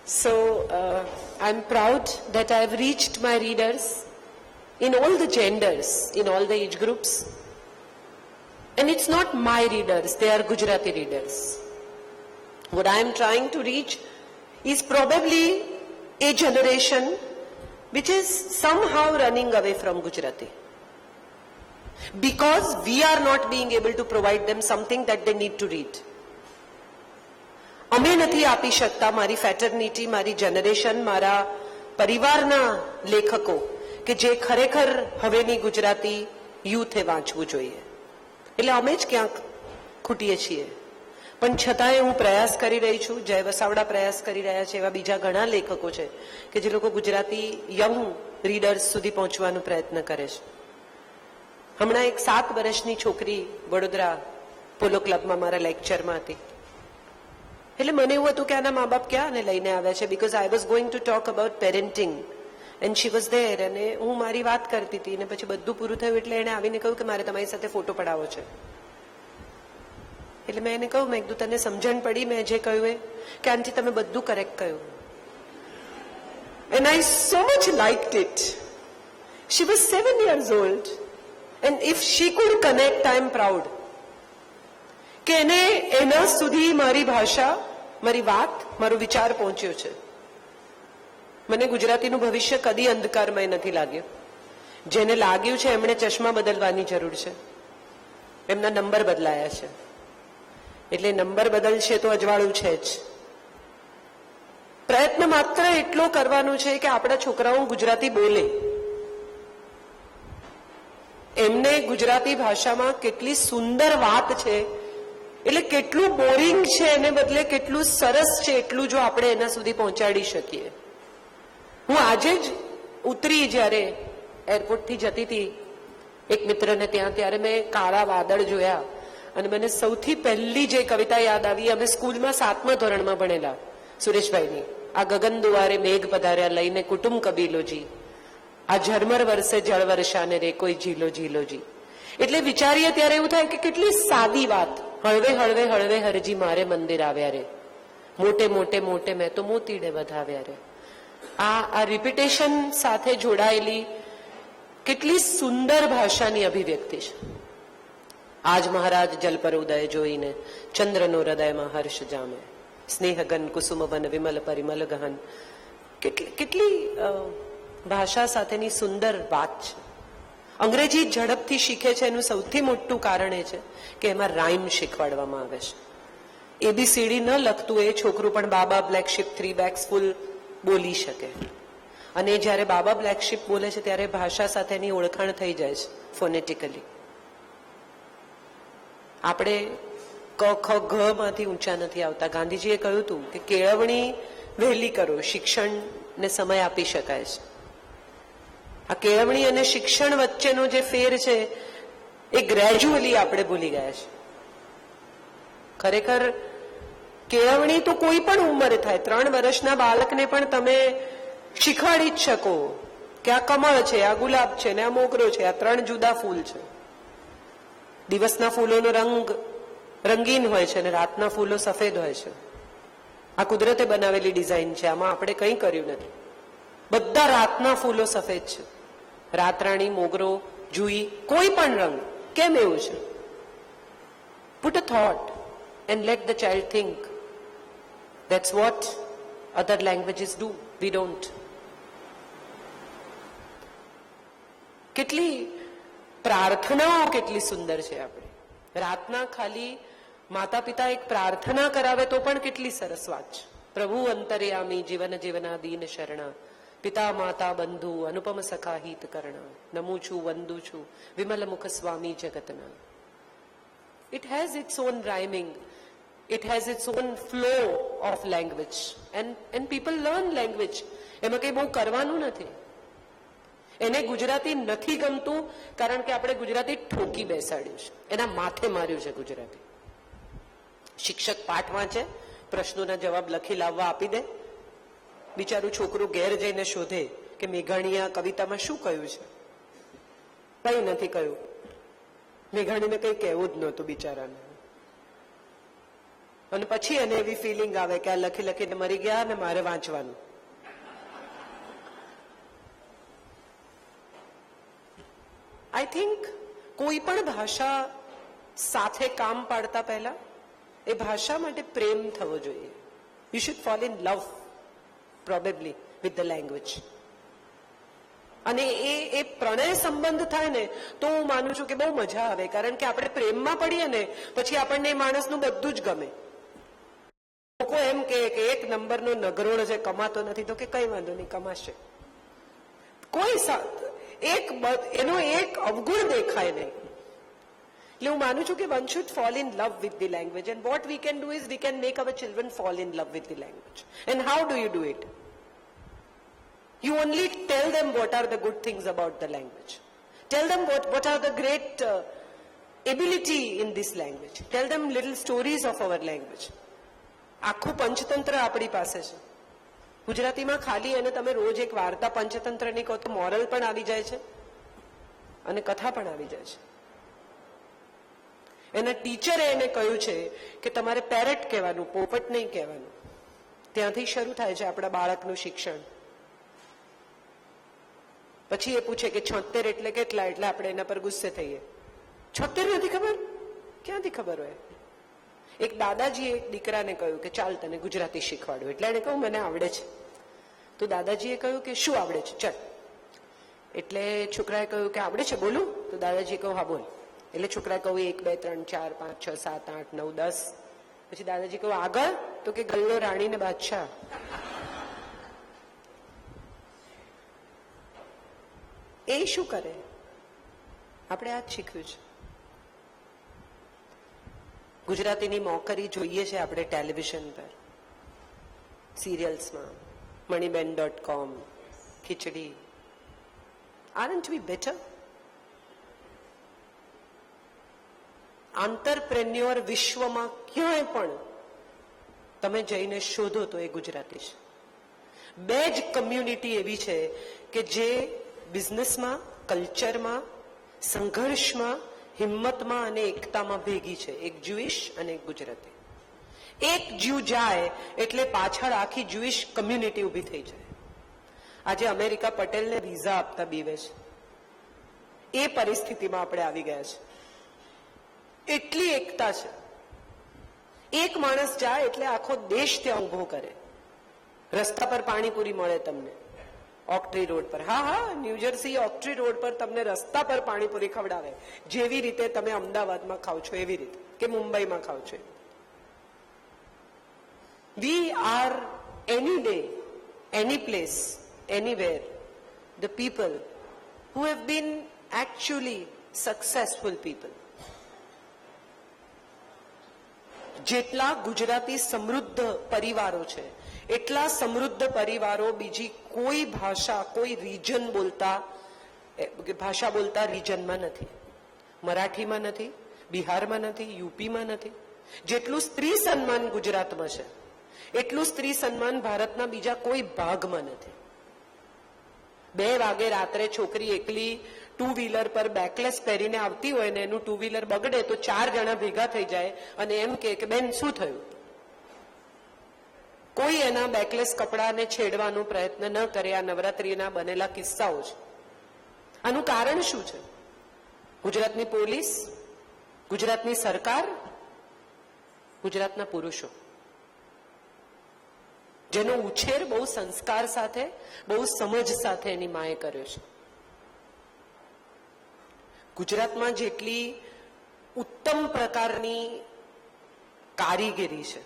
So I'm proud that I've reached my readers in all the genders, in all the age groups. And it's not my readers, they are Gujarati readers. What I'm trying to reach is probably a generation which is somehow running away from Gujarati. Because we are not being able to provide them something that they need to read. અમે નથી આપી શકતા, મારી fraternity, મારી generation, મારા પરિવારના લેખકો કે જે ખરેખર હવેની ગુજરાતી યુથે વાંચવું જોઈએ. એટલે અમે જ ક્યાંક ખૂટીએ છીએ. પણ છતાંય હું પ્રયાસ કરી રહી છું, જય વસાવડા પ્રયાસ કરી રહ્યા છે, એવા બીજા ઘણા લેખકો છે કે જે લોકો ગુજરાતી યંગ રીડર્સ સુધી પહોંચવાનો પ્રયત્ન કરે છે. હમણાં એક 7 વર્ષની છોકરી વડોદરા પોલો ક્લબમાં મારા લેક્ચરમાં હતી. એટલે મને એવું હતું કે આના મા બાપ ક્યાં આને લઈને આવ્યા છે, because I was going to talk about parenting and she was there. અને હું મારી વાત કરતી હતી અને પછી બધું પૂરું થયું એટલે એણે આવીને કહ્યું કે મારે તમારી સાથે ફોટો પડાવવો છે. એટલે મેં એને કહ્યું, મેં કીધું તને સમજણ પડી મેં જે કહ્યું એ? કે આંટી તમે બધું કરેક્ટ કહ્યું. And I so much liked it. She was 7 years old and if she could connect, I am proud. કે એને એના સુધી મારી ભાષા, મારી વાત, મારો વિચાર પહોંચ્યો છે. મને ગુજરાતીનું ભવિષ્ય કદી અંધકારમય નથી લાગ્યું. જેને લાગ્યું છે એમણે ચશ્મા બદલવાની જરૂર છે. એમના નંબર બદલાયા છે. એટલે નંબર બદલશે તો અજવાળું છે જ. પ્રયત્ન માત્ર એટલો કરવાનો છે કે આપણા છોકરાઓ ગુજરાતી બોલે. એમને ગુજરાતી ભાષામાં કેટલી સુંદર વાત છે, એટલે કેટલું બોરિંગ છે એને બદલે કેટલું સરસ છે એટલું જો આપણે એના સુધી પહોંચાડી શકીએ. હું આજે જ ઉતરી, જ્યારે એરપોર્ટથી જતી હતી એક મિત્રને ત્યાં, ત્યારે મેં કાળા વાદળ જોયા અને મને સૌથી પહેલી જે કવિતા યાદ આવી, અમે સ્કૂલમાં 7મા ધોરણમાં ભણેલા સુરેશભાઈની, આ ગગન દુવારે મેઘ પધાર્યા લઈને કુટુંબ કબીલોજી, આ ઝરમર વર્ષે જળ વર્ષાને રે કોઈ ઝીલો ઝીલોજી. એટલે વિચારીએ ત્યારે એવું થાય કે કેટલી સાદી વાત. હળવે હળવે હળવે હરજી મારે મંદિર આવ્યા રે, મોટે મોટે મોટે મેં તો મોતીડે વધાવ્યા રે. આ રિપીટેશન સાથે જોડાયેલી કેટલી સુંદર ભાષાની અભિવ્યક્તિ છે. આજ મહારાજ જલ પર ઉદય જોઈને ચંદ્રનો હૃદયમાં હર્ષ જામે, સ્નેહગન કુસુમવન વિમલ પરિમલ ગહન. કેટલી ભાષા સાથેની સુંદર વાત છે. અંગ્રેજી ઝડપથી શીખે છે એનું સૌથી મોટું કારણ એ છે કે એમાં રાઇમ શીખવાડવામાં આવે છે. એબીસીડી ન લખતું એ છોકરું પણ બાબા બ્લેક શીપ 3 bags full બોલી શકે. અને જ્યારે બાબા બ્લેક શીપ બોલે છે ત્યારે ભાષા સાથેની ઓળખાણ થઈ જાય છે ફોનેટિકલી. આપણે ક ખ ઘ માંથી ઊંચા નથી આવતા. ગાંધીજીએ કહ્યું હતું કે કેળવણી વહેલી કરો, શિક્ષણને સમય આપી શકાય છે. આ કેળવણી અને શિક્ષણ વચ્ચેનો જે ફેર છે એ ગ્રેજ્યુઅલી આપણે ભૂલી ગયા છે. ખરેખર કેળવણી તો કોઈ પણ ઉંમરે થાય. 3 વર્ષના બાળકને પણ તમે શીખવાડી જ શકો કે આ કમળ છે, આ ગુલાબ છે ને આ મોગરો છે, આ 3 જુદા ફૂલ છે. દિવસના ફૂલોનો રંગ રંગીન હોય છે અને રાતના ફૂલો સફેદ હોય છે. આ કુદરતે બનાવેલી ડિઝાઇન છે, આમાં આપણે કંઈ કર્યું નથી. બધા રાતના ફૂલો સફેદ છે. રાતરાણી, મોગરો, જુઈ, કોઈ પણ રંગ. કેમ એવું છે? Put a thought and let the child think. That's vote other languages do. We don't. કેટલી પ્રાર્થનાઓ કેટલી સુંદર છે આપણે. રાતના ખાલી માતા પિતા એક પ્રાર્થના કરાવે તો પણ કેટલી સરસ વાત છે. પ્રભુ અંતર્યામી જીવન જીવના દીન શરણા, પિતા માતા બંધુ અનુપમ સખા હિત કરણા, નમું છું વંદુ છું વિમલ મુખ સ્વામી જગતના. It has its own rhyming, it has its own flow of language and people learn language. એમાં કંઈ બહુ કરવાનું નથી. એને ગુજરાતી નથી ગમતું કારણ કે આપણે ગુજરાતી ઠોકી બેસાડ્યું છે, એના માથે માર્યું છે ગુજરાતી. શિક્ષક પાઠ વાંચે, પ્રશ્નોના જવાબ લખી લાવવા આપી દે, બિચારું છોકરું ઘેર જઈને શોધે કે મેઘાણીયા કવિતામાં શું કહ્યું છે. કંઈ નથી કહ્યું. મેઘાણીને કંઈ કહેવું જ નહોતું બિચારાને. અને પછી એને એવી ફિલિંગ આવે કે આ લખી લખીને મરી ગયા ને મારે વાંચવાનું. આઈ થિંક કોઈ પણ ભાષા સાથે કામ પાડતા પહેલા એ ભાષા માટે પ્રેમ થવો જોઈએ. You should fall in love probably with the language. અને એ પ્રણય સંબંધ થાય ને તો હું માનું છું કે બહુ મજા આવે, કારણ કે આપણે પ્રેમમાં પડીએ ને પછી આપણને એ માણસનું બધું જ ગમે. લોકો એમ કે એક નંબરનો નગરોળ છે, કમાતો નથી, તો કે કઈ વાંધો નહીં, કમાશે. કોઈ એનો એક અવગુણ દેખાય નહીં. એટલે હું માનું છું કે one should fall in love with the language, and what we can do is we can make hour children fall in love with the language. And how do you do it? You only tell them what are the good things about the language. Tell them what are the great ability in this language. Tell them little stories of our language. આખું પંચતંત્ર આપણી પાસે છે. ગુજરાતીમાં ખાલી એને તમે રોજ એક વાર્તા પંચતંત્રની કહો તો મોરલ પણ આવી જાય છે અને કથા પણ આવી જાય છે. એના ટીચરે એને કહ્યું છે કે તમારે પેરેટ કહેવાનું, પોપટ નહીં કહેવાનું. ત્યાંથી શરૂ થાય છે આપણા બાળકનું શિક્ષણ. પછી એ પૂછે કે 76 એટલે કેટલા, એટલે આપણે એના પર ગુસ્સે થઈએ. 76 નથી ખબર? ક્યાંથી ખબર હોય? એક દાદાજીએ એક દીકરાને કહ્યું કે ચાલ તને ગુજરાતી શીખવાડું. એટલે એને કહ્યું મને આવડે છે. તો દાદાજીએ કહ્યું કે શું આવડે છે, ચાલ. એટલે છોકરાએ કહ્યું કે આવડે છે, બોલું? તો દાદાજીએ કહ્યું હા બોલ. એટલે છોકરાએ કહ્યું 1 2 3 4 5 6 7 8 9 10. પછી દાદાજી કહ્યું આગળ? તો કે ગલ્લો રાણી ને બાદશાહ. એ શું કરે? આપણે આ જ શીખ્યું છે. ગુજરાતીની મોકરી જોઈએ છે આપણે ટેલિવિઝન પર, સિરિયલ્સમાં, મણીબેન.com, ખીચડી. Aren't we better? આંતરપ્રેન્યોર વિશ્વમાં ક્યાંય પણ તમે જઈને શોધો તો એ ગુજરાતી છે. બે જ કમ્યુનિટી એવી છે કે જે બિઝનેસમાં, કલ્ચરમાં, સંઘર્ષમાં, હિંમતમાં અને એકતામાં ભેગી છે. એક જ્યુઇશ અને એક ગુજરાતી. એક જ્યુ જાય એટલે પાછળ આખી જ્યુઇશ કમ્યુનિટી ઊભી થઈ જાય. આજે અમેરિકા પટેલને વિઝા આપતા બીવે છે. એ પરિસ્થિતિમાં આપણે આવી ગયા છે. એટલી એકતા છે. એક માણસ જાય એટલે આખો દેશ ત્યાં ઉભો કરે. રસ્તા પર પાણીપુરી મળે તમને ઓક્ટ્રી રોડ પર. હા, ન્યૂજર્સી ઓક્ટ્રી રોડ પર તમને રસ્તા પર પાણીપુરી ખવડાવે, જેવી રીતે તમે અમદાવાદમાં ખાવ છો એવી રીતે, કે મુંબઈમાં ખાવ છો. We are any day, any place, anywhere the people who have been actually successful people. જેટલા ગુજરાતી સમૃદ્ધ પરિવારો છે એટલા સમૃદ્ધ પરિવારો બીજી કોઈ ભાષા, કોઈ રીજન બોલતા રીજનમાં નથી. મરાઠીમાં નથી, બિહારમાં નથી, યુપીમાં નથી. જેટલું સ્ત્રી સન્માન ગુજરાતમાં છે એટલું સ્ત્રી સન્માન ભારતના બીજા કોઈ ભાગમાં નથી. 2 વાગે રાત્રે છોકરી એકલી 2 વ્હીલર પર બેકલેસ પહેરીને આવતી હોય ને એનું 2 વ્હીલર બગડે તો 4 જણા ભેગા થઈ જાય અને એમ કે બેન શું થયું? કોઈ એના બેકલેસ કપડાને છેડવાનો પ્રયત્ન ન કરે. આ નવરાત્રીના બનેલા કિસ્સાઓ છે. આનું કારણ શું છે? ગુજરાતની પોલીસ, ગુજરાતની સરકાર, ગુજરાતના પુરુષો, જેનો ઉછેર બહુ સંસ્કાર સાથે, બહુ સમજ સાથે એની માએ કર્યો છે. ગુજરાતમાં જેટલી ઉત્તમ પ્રકારની કારીગરી છે,